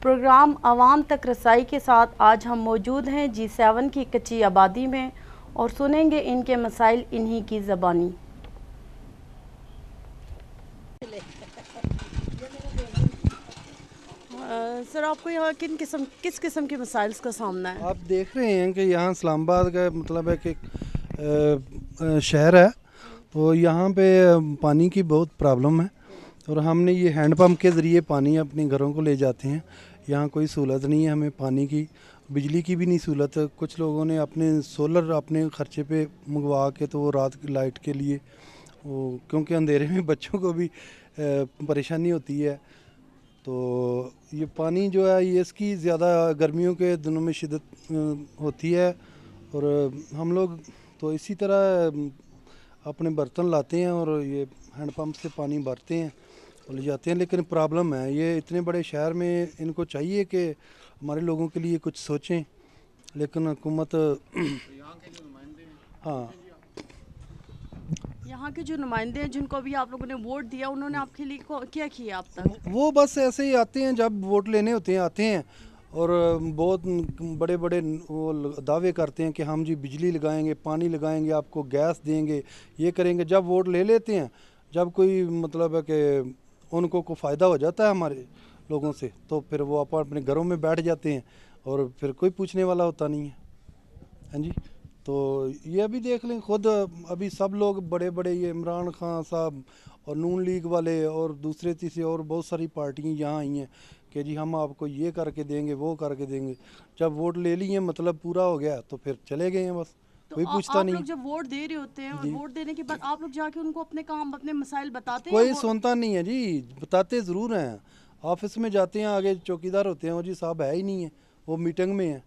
Programme आवाम तक रसाई के साथ आज हम मौजूद हैं G7 की कच्ची आबादी में और सुनेंगे इनके मसाइल इन्हीं की ज़बानी। सर, आपको यहाँ किस किस्म के मसाइल का सामना है? आप देख रहे हैं कि यहाँ इस्लामाबाद का मतलब है कि शहर है, तो यहाँ पे पानी की बहुत प्रॉब्लम है और हमने ये हैंडपम्प के ज़रिए पानी अपने घरों को ले जाते हैं। यहाँ कोई सहूलत नहीं है हमें पानी की, बिजली की भी नहीं सहूलत। कुछ लोगों ने अपने सोलर अपने ख़र्चे पे मंगवा के तो वो रात की लाइट के लिए वो, क्योंकि अंधेरे में बच्चों को भी परेशानी होती है, तो ये पानी जो है ये इसकी ज़्यादा गर्मियों के दिनों में शिद्दत होती है और हम लोग तो इसी तरह अपने बर्तन लाते हैं और ये हैंडपम्प से पानी भरते हैं और ले जाते हैं। लेकिन प्रॉब्लम है ये इतने बड़े शहर में, इनको चाहिए कि हमारे लोगों के लिए कुछ सोचें, लेकिन हुकूमत हाँ, यहाँ के जो नुमाइंदे हैं जिनको अभी आप लोगों ने वोट दिया, उन्होंने आपके लिए क्या किया अब तक? वो बस ऐसे ही आते हैं, जब वोट लेने होते हैं आते हैं और बहुत बड़े बड़े वो दावे करते हैं कि हम जी बिजली लगाएंगे, पानी लगाएंगे, आपको गैस देंगे, ये करेंगे। जब वोट ले लेते हैं, जब कोई मतलब है कि उनको को फ़ायदा हो जाता है हमारे लोगों से, तो फिर वो अपने घरों में बैठ जाते हैं और फिर कोई पूछने वाला होता नहीं है। हाँ जी, तो ये अभी देख लें खुद, अभी सब लोग बड़े बड़े ये इमरान खान साहब और नून लीग वाले और दूसरे तीसरे और बहुत सारी पार्टियाँ यहाँ आई हैं कि जी हम आपको ये करके देंगे, वो करके देंगे। जब वोट ले लिए मतलब पूरा हो गया तो फिर चले गए हैं, बस तो कोई पूछता नहीं। आप लोग जब वोट दे रहे होते हैं और वोट देने के बाद आप लोग जाके उनको अपने काम, अपने मसाइल बताते हैं? कोई सुनता नहीं है जी, बताते ज़रूर हैं। ऑफिस में जाते हैं, आगे चौकीदार होते हैं, वो जी साहब है ही नहीं है, वो मीटिंग में है,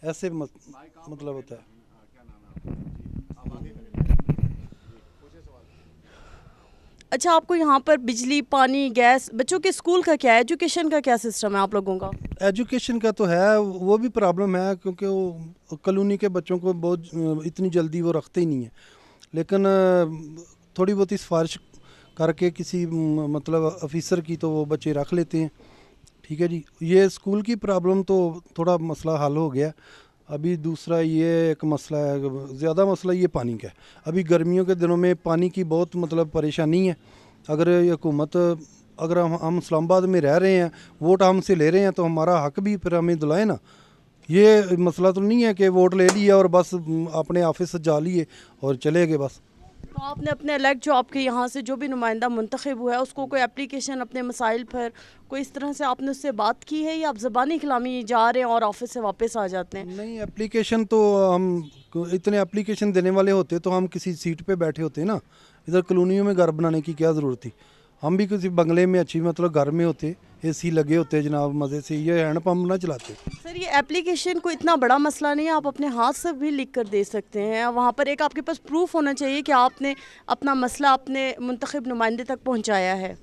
ऐसे मतलब होता है। अच्छा, आपको यहाँ पर बिजली, पानी, गैस, बच्चों के स्कूल का क्या है, एजुकेशन का क्या सिस्टम है आप लोगों का? एजुकेशन का तो है, वो भी प्रॉब्लम है क्योंकि वो कॉलोनी के बच्चों को बहुत इतनी जल्दी वो रखते ही नहीं है। लेकिन थोड़ी बहुत सिफारिश करके किसी मतलब ऑफिसर की तो वो बच्चे रख लेते हैं। ठीक है जी, ये स्कूल की प्रॉब्लम तो थोड़ा मसला हल हो गया। अभी दूसरा ये एक मसला है, ज़्यादा मसला ये पानी का है। अभी गर्मियों के दिनों में पानी की बहुत मतलब परेशानी है। अगर ये हुकूमत, अगर हम इस्लामाबाद में रह रहे हैं, वोट हमसे ले रहे हैं, तो हमारा हक भी फिर हमें दिलाए ना। ये मसला तो नहीं है कि वोट ले लिया और बस अपने ऑफिस जा लिए और चले गए बस। तो आपने अपने इलेक्ट जो आपके यहाँ से जो भी नुमाइंदा मुंतखब हुआ है उसको कोई एप्लीकेशन अपने मसाइल पर कोई इस तरह से आपने उससे बात की है, या आप ज़बानी कलामी जा रहे हैं और ऑफिस से वापस आ जाते हैं? नहीं, एप्लीकेशन तो हम इतने एप्लीकेशन देने वाले होते तो हम किसी सीट पे बैठे होते ना। इधर कॉलोनियों में घर बनाने की क्या ज़रूरत थी? हम भी किसी बंगले में अच्छी मतलब घर में होते, एसी लगे होते जनाब, मज़े से ये हैंडपम्प ना चलाते। सर, ये एप्लीकेशन को इतना बड़ा मसला नहीं है, आप अपने हाथ से भी लिख कर दे सकते हैं। वहाँ पर एक आपके पास प्रूफ होना चाहिए कि आपने अपना मसला अपने मुंतखब नुमाइंदे तक पहुँचाया है।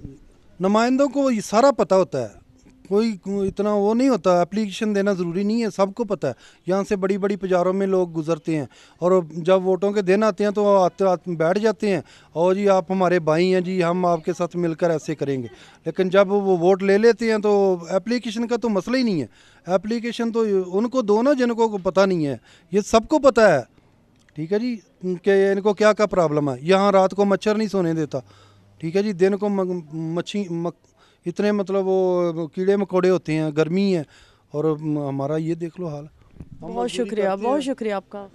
नुमाइंदों को ये सारा पता होता है, कोई इतना वो नहीं होता। एप्लीकेशन देना ज़रूरी नहीं है, सबको पता है। यहाँ से बड़ी बड़ी बाज़ारों में लोग गुजरते हैं और जब वोटों के दिन आते हैं तो आते बैठ जाते हैं और जी आप हमारे भाई हैं जी, हम आपके साथ मिलकर ऐसे करेंगे। लेकिन जब वो वोट ले लेते हैं तो एप्लीकेशन का तो मसला ही नहीं है। एप्लीकेशन तो उनको दो ना जिनको पता नहीं है, ये सबको पता है। ठीक है जी, कि इनको क्या क्या प्रॉब्लम है। यहाँ रात को मच्छर नहीं सोने देता। ठीक है जी, दिन को मच्छी इतने मतलब वो कीड़े मकोड़े होते हैं, गर्मी है, और हमारा ये देख लो हाल। बहुत शुक्रिया, बहुत शुक्रिया आपका।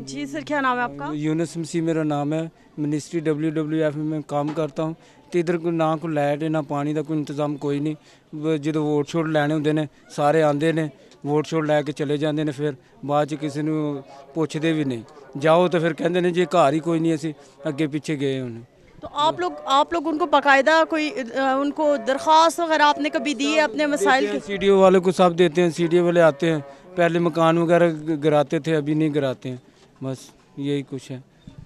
जी सर, क्या नाम है आपका? यूनुस मसीह मेरा नाम है। मिनिस्ट्री WWF में मैं काम करता हूँ। तो इधर कोई ना कोई लाइट है ना पानी का कोई इंतजाम कोई नहीं। जो वोट छोट लैने होंगे ने सारे आते हैं ਵੋਟ ਸ਼ੋਟ ਲੈ ਕੇ ਚਲੇ ਜਾਂਦੇ ਨੇ, ਫਿਰ ਬਾਅਦ 'ਚ ਕਿਸੇ ਨੂੰ ਪੁੱਛਦੇ ਵੀ ਨਹੀਂ। ਜਾਓ ਤਾਂ ਫਿਰ ਕਹਿੰਦੇ ਨੇ ਜੀ ਘਰ ਹੀ ਕੋਈ नहीं, ਅਸੀਂ ਅੱਗੇ ਪਿੱਛੇ ਗਏ ਹੁਣ। तो आप लोग उनको बाकायदा कोई उनको दरख्वास्त वगैरह आपने कभी दी है अपने मसाइल के? सीडीओ वाले को सब देते हैं, सीडीओ वाले आते हैं, पहले मकान वगैरह गिराते थे, अभी नहीं गिराते हैं, बस यही कुछ है।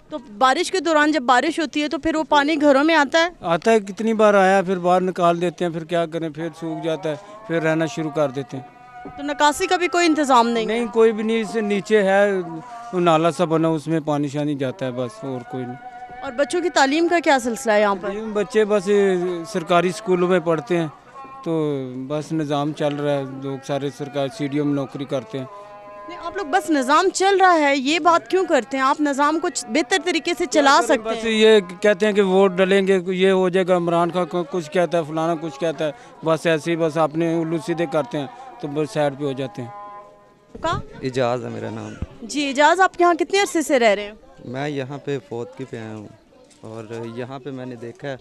तो बारिश के दौरान जब बारिश होती है तो फिर वो पानी घरों में आता है? कितनी बार आया, फिर बाहर निकाल देते हैं, फिर क्या करें, फिर सूख जाता है, फिर रहना शुरू कर देते हैं। तो निकासी का भी कोई इंतज़ाम नहीं? कोई भी नहीं, इससे नीचे है वो नाला सा बना, उसमें पानी शानी जाता है, बस और कोई नहीं। और बच्चों की तालीम का क्या सिलसिला है यहाँ पर? बच्चे बस सरकारी स्कूलों में पढ़ते हैं, तो बस निज़ाम चल रहा है, लोग सारे सरकारी सीडीओ में नौकरी करते हैं। नहीं, आप लोग बस निज़ाम चल रहा है ये बात क्यों करते हैं? आप निज़ाम को बेहतर तरीके से चला सकते बस हैं। ये कहते हैं कि वोट डलेंगे, ये हो जाएगा, इमरान खान कुछ कहता है, फलाना कुछ कहता है, बस ऐसे ही बस अपने उल्लू सीधे करते हैं, तो बस साइड पे हो जाते हैं। का इजाज़ है मेरा नाम। जी इजाज़, आप यहाँ कितने अरसे से रह रहे हैं? मैं यहाँ पे फौतगी पे आया हूँ, और यहाँ पे मैंने देखा है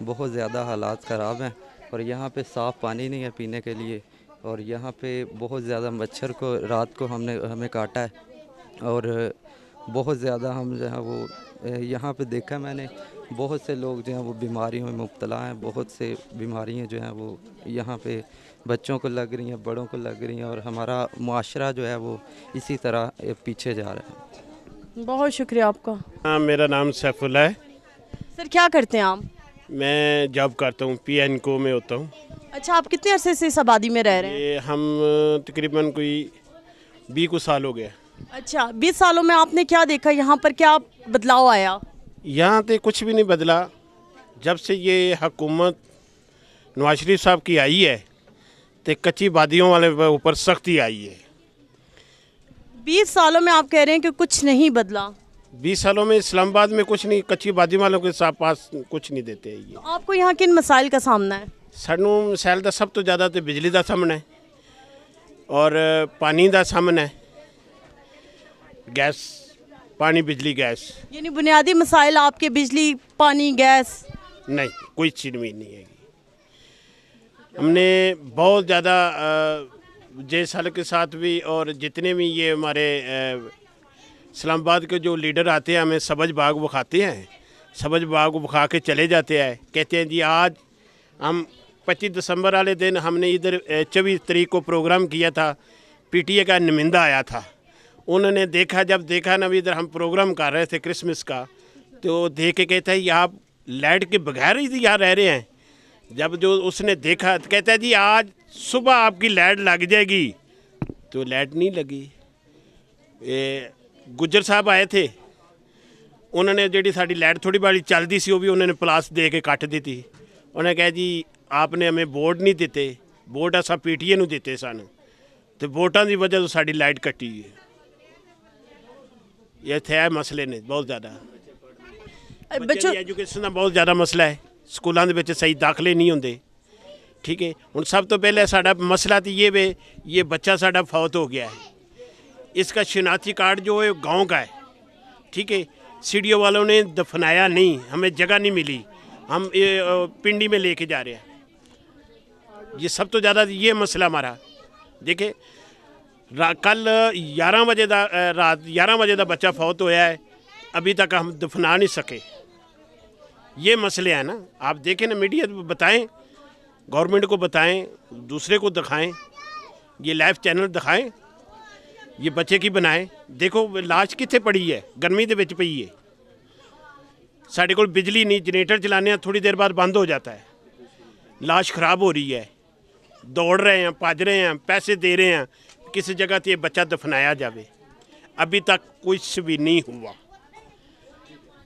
बहुत ज़्यादा हालात ख़राब हैं, और यहाँ पे साफ़ पानी नहीं है पीने के लिए, और यहाँ पे बहुत ज़्यादा मच्छर को रात को हमें काटा है, और बहुत ज़्यादा हम जो है वो यहाँ पे देखा मैंने बहुत से लोग जो हैं वो बीमारियों में मुब्तला हैं, बहुत से बीमारियाँ जो हैं वो यहाँ पे बच्चों को लग रही हैं, बड़ों को लग रही हैं, और हमारा मुआशरा जो है वो इसी तरह पीछे जा रहा है। बहुत शुक्रिया आपका। हाँ, मेरा नाम सैफुल्ला है। सर क्या करते हैं आप? मैं जॉब करता हूँ, PNCO में होता हूँ। अच्छा, आप कितने अरसे से इस आबादी में रह रहे हैं? ये हम तकरीबन कोई 20 को साल हो गया। अच्छा, 20 सालों में आपने क्या देखा, यहाँ पर क्या बदलाव आया? यहाँ तो कुछ भी नहीं बदला। जब से ये हुकूमत नवाज शरीफ साहब की आई है तो कच्ची वादियों वाले ऊपर सख्ती आई है। 20 सालों में आप कह रहे हैं कि कुछ नहीं बदला? 20 सालों में इस्लामाबाद में कुछ नहीं, कच्ची वादियों वालों के साथ पास कुछ नहीं देते हैं ये। तो आपको यहाँ किन मसाइल का सामना है? सानू मसाइल का सब तो ज़्यादा तो बिजली का सामना है, और पानी का सामना है, गैस, पानी बिजली गैस। यानी बुनियादी मसाइल आपके बिजली पानी गैस? नहीं, कोई चीज़ में नहीं है। हमने बहुत ज़्यादा जिस हल के साथ भी, और जितने भी ये हमारे इस्लामाबाद के जो लीडर आते हैं हमें सब्ज़ बाग दिखाते हैं, सब्ज़ बाग दिखा के चले जाते हैं, कहते हैं जी आज हम 25 दिसंबर वाले दिन हमने इधर 24 तारीख को प्रोग्राम किया था, PTA का नुमाइंदा आया था, उन्होंने देखा, जब देखा ना भी इधर हम प्रोग्राम कर रहे थे क्रिसमस का, तो देख के कहता है ये आप लाइट के बगैर ही यहाँ रह रहे हैं। जब जो उसने देखा तो कहता है जी आज सुबह आपकी लाइट लग जाएगी, तो लाइट नहीं लगी। गुज्जर साहब आए थे, उन्होंने जी साड़ी लाइट थोड़ी बड़ी चलती सी वो भी उन्होंने प्लास दे के कट दी थी। उन्हें कहा जी आपने हमें वोट नहीं दिते, वोट असा PTA नूं दिते सन, तो वोटां की वजह तो साड़ी लाइट कटी है। ये थे मसले ने बहुत ज़्यादा। बच्चों एजुकेशन का बहुत ज़्यादा मसला है, स्कूलों के बच्चे सही दाखिले नहीं होंगे। ठीक है, हुण सब तो पहले साडा मसला तो ये वे, ये बच्चा साडा फौत हो गया है, इसका शनाख्ती कार्ड जो है गांव का है। ठीक है, CDO वालों ने दफनाया नहीं, हमें जगह नहीं मिली, हम पिंडी में लेके जा रहे हैं। ये सब तो ज़्यादा ये मसला हमारा। देखे कल 11 बजे का रात 11 बजे का बच्चा फौत होया है, अभी तक हम दफना नहीं सके। ये मसले हैं ना, आप देखें ना, मीडिया बताएं, गवर्नमेंट को बताएं, दूसरे को दिखाएं, ये लाइव चैनल दिखाएं, ये बच्चे की बनाएं। देखो लाश कित्थे पड़ी है, गर्मी दे विच पई है, साढ़े कोल बिजली नहीं, जनरेटर चलाने थोड़ी देर बाद बंद हो जाता है, लाश ख़राब हो रही है, दौड़ रहे हैं, भज रहे हैं, पैसे दे रहे हैं, किसी जगह तो ये बच्चा दफनाया जाए, अभी तक कुछ भी नहीं हुआ।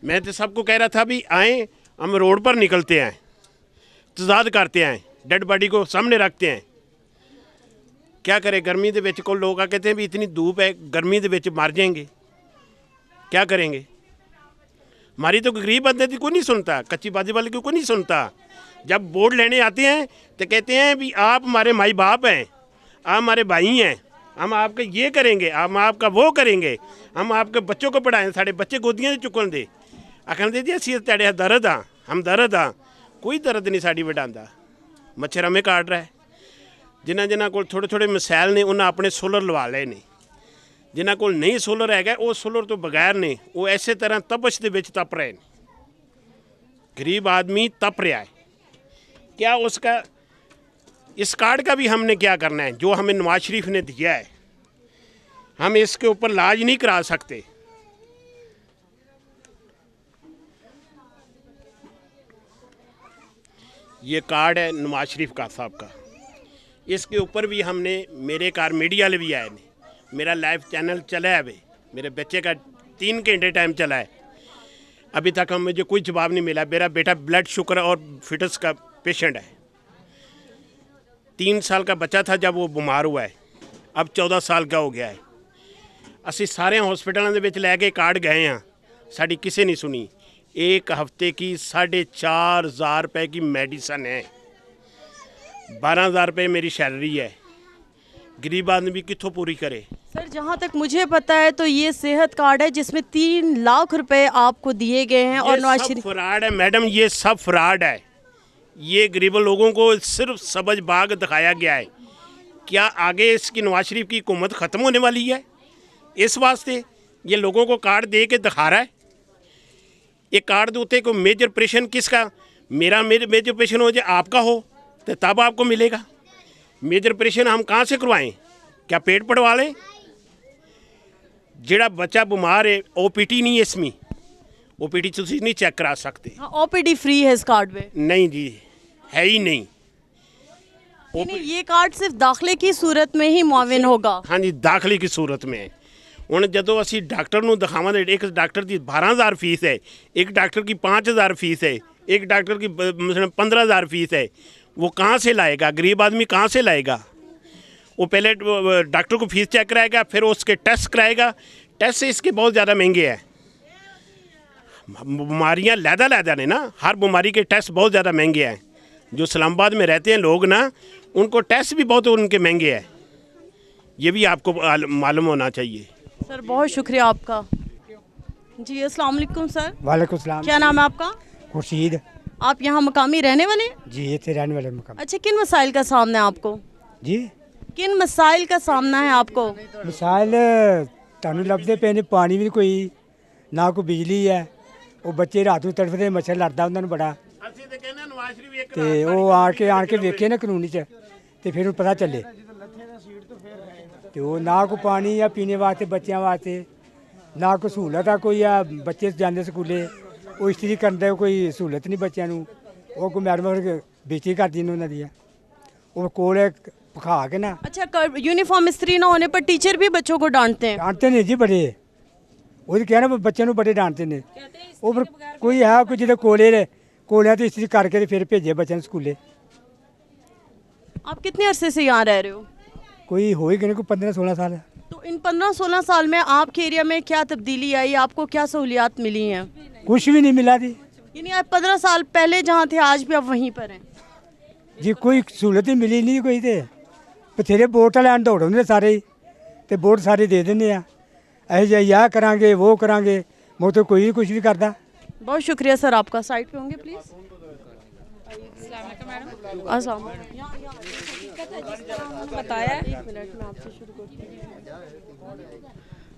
मैं तो सबको कह रहा था भी आएँ, हम रोड पर निकलते हैं, तजाद करते हैं, डेड बॉडी को सामने रखते हैं। क्या करें, गर्मी के विच को लोग कहते हैं भी इतनी धूप है, गर्मी के विच मर जाएंगे, क्या करेंगे। हमारी तो गरीब बंदे की कोई नहीं सुनता, कच्ची बाजी वाले की कोई नहीं सुनता। जब वोट लेने आते हैं तो कहते हैं भी आप हमारे माई बाप हैं, आप हमारे भाई हैं, हम आपका ये करेंगे, हम आपका वो करेंगे, हम आपके बच्चों को पढ़ाएं, साढ़े बच्चे गोदियां से चुकन दे, आखन दे जी असी तेरे दर्द हाँ, हम दर्द हाँ, कोई दर्द नहीं साड़ी वडांदा, मच्छर हमें काट रहा है। ਜਿਨ੍ਹਾਂ ਕੋਲ ਥੋੜ੍ਹੇ ਥੋੜ੍ਹੇ ਮਿਸਾਈਲ ਨੇ ਉਹਨਾਂ ਆਪਣੇ ਸੋਲਰ ਲਵਾ ਲਏ ਨੇ। ਜਿਨ੍ਹਾਂ ਕੋਲ ਨਹੀਂ ਸੋਲਰ ਹੈਗਾ ਉਹ ਸੋਲਰ ਤੋਂ ਬਗੈਰ ਨੇ, ਉਹ ਐਸੇ ਤਰ੍ਹਾਂ ਤਪਸ਼ ਦੇ ਵਿੱਚ ਤਪ ਰਹੇ ਨੇ। गरीब आदमी तप रहा है। क्या उसका इस कार्ड का भी हमने क्या करना है? जो हमें नवाज शरीफ ने दिया है, हम इसके ऊपर इलाज नहीं करा सकते। ये कार्ड है नवाज शरीफ का साहब का, इसके ऊपर भी हमने, मेरे कार मीडिया वाले भी आए ने, मेरा लाइव चैनल चला है, अभी मेरे बच्चे का 3 घंटे टाइम चला है, अभी तक हम मुझे कोई जवाब नहीं मिला। मेरा बेटा ब्लड शुगर और फिटस का पेशेंट है। 3 साल का बच्चा था जब वो बीमार हुआ है, अब 14 साल का हो गया है। ਅਸੀਂ ਸਾਰੇ ਹਸਪੀਟਲਾਂ ਦੇ ਵਿੱਚ ਲੈ ਕੇ ਕਾਰਡ ਗਏ ਹਾਂ, ਸਾਡੀ ਕਿਸੇ ਨਹੀਂ ਸੁਣੀ। एक हफ्ते की 4,500 रुपये की मेडिसन है, 12,000 रुपये मेरी सैलरी है। गरीब आदमी कितों पूरी करे? सर जहाँ तक मुझे पता है तो ये सेहत कार्ड है जिसमें 3 लाख रुपए आपको दिए गए हैं और नवाज शरीफ फ्रॉड है मैडम, ये सब फ्रॉड है। ये गरीब लोगों को सिर्फ सबज बाग दिखाया गया है। क्या आगे इसकी नवाज शरीफ की हुकूमत ख़त्म होने वाली है? इस वास्ते ये लोगों को कार्ड दे के दिखा रहा है। ये कार्ड के उत्ते को मेजर ऑपरेशन किसका? मेरा मेजर ऑपरेशन हो जाए, आपका हो तो तब आपको मिलेगा। मेजर ऑपरेशन हम कहाँ से करवाएं? क्या पेट पड़वा लें? जेड़ा बच्चा बीमार है OPT नहीं है, इसमें OPT तुसी नहीं चेक करा सकते। OPD फ्री है इस कार्ड में? नहीं जी, है ही नहीं। नहीं, ये कार्ड सिर्फ दाखिले की सूरत में ही मुआविन होगा। हाँ जी, दाखिले की सूरत में। ਹੁਣ ਜਦੋਂ ਅਸੀਂ ਡਾਕਟਰ ਨੂੰ ਦਿਖਾਵਾਂਗੇ, ਇੱਕ ਡਾਕਟਰ ਦੀ 12,000 फीस है, एक डॉक्टर की 5,000 फीस है, एक डॉक्टर की 15,000 फीस है, वो कहाँ से लाएगा? गरीब आदमी कहाँ से लाएगा? वो पहले डॉक्टर को फीस चेक कराएगा, फिर उसके टेस्ट कराएगा। टेस्ट इसके बहुत ज़्यादा महंगे हैं। बीमारियाँ लैदा ने ना, हर बीमारी के टेस्ट बहुत ज़्यादा महंगे हैं। जो इस्लामाबाद में रहते हैं लोग ना, उनको टेस्ट भी बहुत उनके महंगे हैं। ये भी आपको मालूम होना चाहिए। सर बहुत शुक्रिया आपका जी। अस्सलाम वालेकुम सर। वालेकुम सलाम। क्या नाम है आपका? खुर्शीद। आप यहाँ मकामी रहने वाले हैं? जी, इतने रहने वाले मकाम। अच्छा, किन मसाइल का सामना है आपको? जी, किन मसाइल का सामना है आपको? मिसाइल ਤੁਹਾਨੂੰ ਲੱਭਦੇ ਪਏ ਨੇ, ਪਾਣੀ ਵੀ ਕੋਈ ਨਾ, ਕੋਈ ਬਿਜਲੀ ਹੈ। ਉਹ ਬੱਚੇ ਰਾਤ ਨੂੰ ਤੜਫਦੇ, ਮੱਛਰ ਲੜਦਾ ਉਹਨਾਂ ਨੂੰ ਬੜਾ। ਅਸੀਂ ਤੇ ਕਹਿੰਦੇ ਨਵਾਜ਼ ਸ਼ਰੀਫ ਇੱਕ ਤੇ ਉਹ ਆਣ ਕੇ ਵੇਖੇ ਨਾ ਕਾਨੂੰਨੀ ਚ, ਤੇ ਫਿਰ ਉਹਨੂੰ ਪਤਾ ਚੱਲੇ। ਤੇ ਉਹ ਨਾ ਕੋਈ ਪਾਣੀ ਆ ਪੀਣੇ ਵਾਸਤੇ ਬੱਚਿਆਂ ਵਾਸਤੇ, ਨਾ ਕੋਈ ਸਹੂਲਤ ਆ ਕੋਈ ਆ। ਬੱਚੇ ਜਾਂਦੇ ਸਕੂਲੇ, ਉਹ ਇਸਤਰੀ ਕਰਦੇ, ਕੋਈ ਸਹੂਲਤ ਨਹੀਂ ਬੱਚਿਆਂ ਨੂੰ। ਉਹ ਕੋਈ ਮੈਡਮ ਬੇਇੱਜ਼ਤੀ ਕਰਦੀ ਨੇ ਉਹਨਾਂ ਦੀ। ਉਹ ਕੋਲ पखा के ना। अच्छा, यूनिफॉर्म इस्त्री ना होने पर टीचर भी बच्चों को डांटते हैं? डांटते नहीं जी, बड़े वो कहना बच्चे को बड़े डांटते ने। वो फिर कोई है कोई जो कोले तो इस्त्री करके फिर भेजे बच्चे स्कूले। आप कितने अरसे से यहाँ रह रहे हो? कोई हो ही गए, कोई 15-16 साल। तो इन 15-16 साल में आपके एरिया में क्या तब्दीली आई? आपको क्या सहूलियात मिली हैं? कुछ भी नहीं मिला थी। यानी आप 15 साल पहले जहाँ थे आज भी आप वहीं पर हैं? जी, कोई सहूलत ही मिली नहीं कोई। तो बथेरे वोट लैन दौड़े सारे, तो वोट सारे दे देंगे ऐसे यह करांगे वो करांगे, वो तो कोई कुछ भी करता। बहुत शुक्रिया सर आपका। साइड पे होंगे प्लीज़। बताया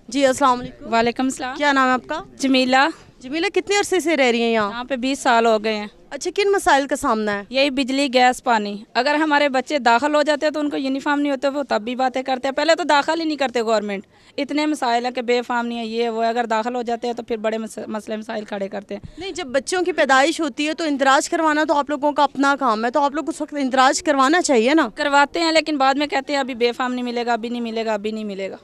जी। अस्सलाम वालेकुम। वालेकुम सलाम। क्या नाम है आपका? जमीला। जमीला, कितने अरसे से रह रही हैं यहाँ? यहाँ पे 20 साल हो गए हैं। अच्छा, किन मसाइल का सामना है? यही बिजली, गैस, पानी। अगर हमारे बच्चे दाखिल हो जाते हैं तो उनको यूनिफॉर्म नहीं होते, वो तब भी बातें करते हैं। पहले तो दाखिल ही नहीं करते गवर्नमेंट। इतने मसाइल है कि बेफाम नहीं है, ये वो। अगर दाखिल हो जाते हैं तो फिर बड़े मसले मसाइल खड़े करते हैं। नहीं, जब बच्चों की पैदाइश होती है तो इंदराज करवाना तो आप लोगों का अपना काम है, तो आप लोग उस वक्त इंदराज करवाना चाहिए ना। करवाते हैं, लेकिन बाद में कहते हैं अभी बेफाम नहीं मिलेगा, अभी नहीं मिलेगा, अभी नहीं मिलेगा।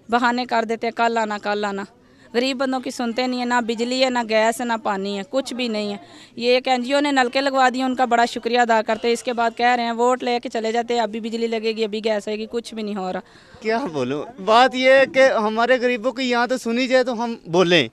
बहाने कर देते हैं, कल आना कल आना। गरीब बंदों की सुनते नहीं है। ना बिजली है, ना गैस है, ना पानी है, कुछ भी नहीं है। ये एक NGO ने नलके लगवा दिए, उनका बड़ा शुक्रिया अदा करते हैं। इसके बाद कह रहे हैं वोट लेके चले जाते हैं, अभी बिजली लगेगी, अभी गैस आएगी, कुछ भी नहीं हो रहा। क्या बोलूं, बात ये है कि हमारे गरीबों की यहाँ तो सुनी जाए तो हम बोलें,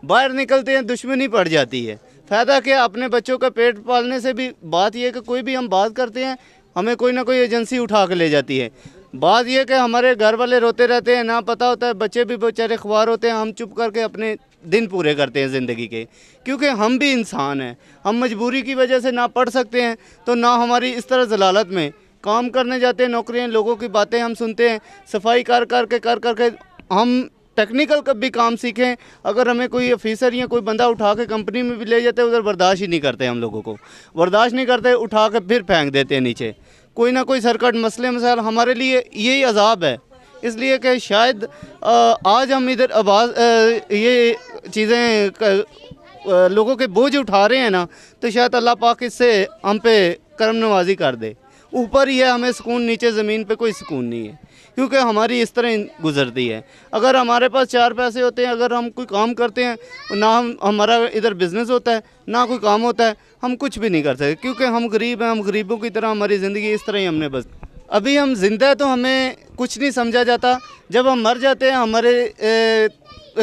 बाहर निकलते हैं दुश्मनी पड़ जाती है। फ़ायदा क्या, अपने बच्चों का पेट पालने से भी। बात ये है कि कोई भी हम बात करते हैं, हमें कोई ना कोई एजेंसी उठा के ले जाती है। बात यह कि हमारे घर वाले रोते रहते हैं, ना पता होता है, बच्चे भी बेचारे ख्वार होते हैं। हम चुप करके अपने दिन पूरे करते हैं ज़िंदगी के, क्योंकि हम भी इंसान हैं। हम मजबूरी की वजह से ना पढ़ सकते हैं, तो ना हमारी इस तरह जलालत में काम करने जाते हैं, नौकरियां, लोगों की बातें हम सुनते हैं, सफाई कर करके हम टेक्निकल का भी काम सीखें। अगर हमें कोई ऑफिसर या कोई बंदा उठा के कंपनी में भी ले जाते हैं, उधर बर्दाश्त ही नहीं करते, हम लोगों को बर्दाश्त नहीं करते, उठा के फिर फेंक देते हैं नीचे। कोई ना कोई सरकट मसले मसाइल हमारे लिए यही अजाब है। इसलिए कि शायद आज हम इधर आवाज़ ये चीज़ें लोगों के बोझ उठा रहे हैं ना, तो शायद अल्लाह पाक इससे हम पे करम नवाजी कर दे। ऊपर ही है हमें सुकून, नीचे ज़मीन पे कोई सुकून नहीं है, क्योंकि हमारी इस तरह गुजरती है। अगर हमारे पास 4 पैसे होते हैं, अगर हम कोई काम करते हैं, ना हमारा इधर बिज़नेस होता है, ना कोई काम होता है, हम कुछ भी नहीं कर सकते, क्योंकि हम गरीब हैं। हम गरीबों की तरह हमारी ज़िंदगी इस तरह ही हमने बस। अभी हम जिंदा है तो हमें कुछ नहीं समझा जाता, जब हम मर जाते हैं हमारे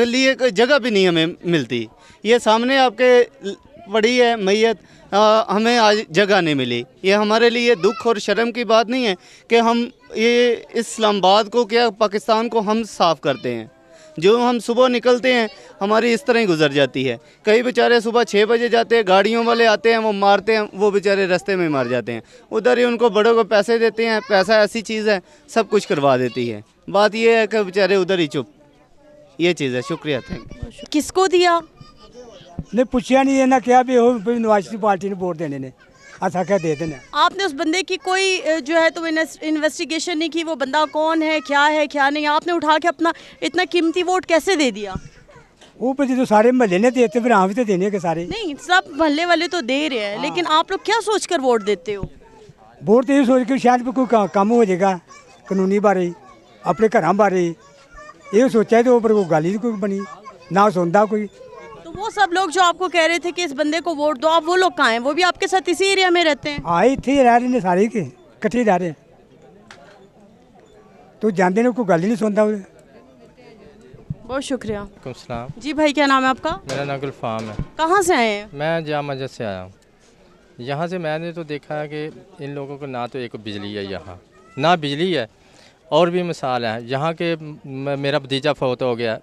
लिए कोई जगह भी नहीं हमें मिलती। ये सामने आपके पड़ी है मैयत, हमें आज जगह नहीं मिली। ये हमारे लिए दुख और शर्म की बात नहीं है कि हम ये इस्लामाबाद को, क्या पाकिस्तान को हम साफ़ करते हैं। जो हम सुबह निकलते हैं हमारी इस तरह ही गुजर जाती है। कई बेचारे सुबह 6 बजे जाते हैं, गाड़ियों वाले आते हैं, वो मारते हैं, वो बेचारे रास्ते में मर जाते हैं। उधर ही उनको बड़ों को पैसे देते हैं, पैसा ऐसी चीज़ है सब कुछ करवा देती है। बात ये है कि बेचारे उधर ही चुप, ये चीज़ है। शुक्रिया, थैंक यू। किसको दिया? नहीं पूछा नहीं, इन्हें क्या भी हो नवाज शरीफ पार्टी ने वोट देने ने, अच्छा क्या दे देना। आपने उस बंदे की कोई जो है तो इन्वेस्टिगेशन नहीं की, वो बंदा कौन है क्या नहीं? आपने उठा के अपना इतना कीमती वोट कैसे दे दिया? वो पर जो सारे महल्ले ने देते, फिर हम भी तो देने के सारे। नहीं, सब मोहल्ले वाले तो दे रहे हैं, लेकिन आप लोग क्या सोचकर वोट देते हो? वोट तो ये सोच के शायद कोई काम हो जाएगा कानूनी बारे, अपने घर बारे ये सोचा है, तो पर वो गाली कोई बनी ना सुनता कोई। तो वो सब लोग जो आपको कह रहे थे कि इस बंदे को वोट दो, आप वो लोग कहाँ हैं? वो भी आपके साथ इसी एरिया में रहते हैं? हाँ, इतने रह रहे हैं सारे के, इकट्ठे रह रहे हैं, तो जानते ने कोई गल ही नहीं सुनता। बहुत शुक्रिया। सलाम जी भाई, क्या नाम है आपका? मेरा नाम गुलफाम है। कहाँ से आए हैं? मैं जामा मस्जिद से आया हूँ। यहाँ से मैंने तो देखा है कि इन लोगों को ना तो एक बिजली है, यहाँ ना बिजली है, और भी मिसाल है। यहाँ के मेरा भतीजा फौत हो गया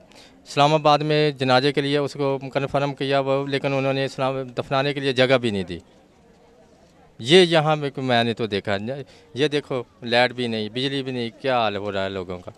इस्लामाबाद में जनाजे के लिए, उसको कन्फर्म किया वो, लेकिन उन्होंने इस्लाम दफनाने के लिए जगह भी नहीं दी। ये यहाँ में मैंने तो देखा। ये देखो, लाइट भी नहीं, बिजली भी नहीं, क्या हाल हो रहा है लोगों का।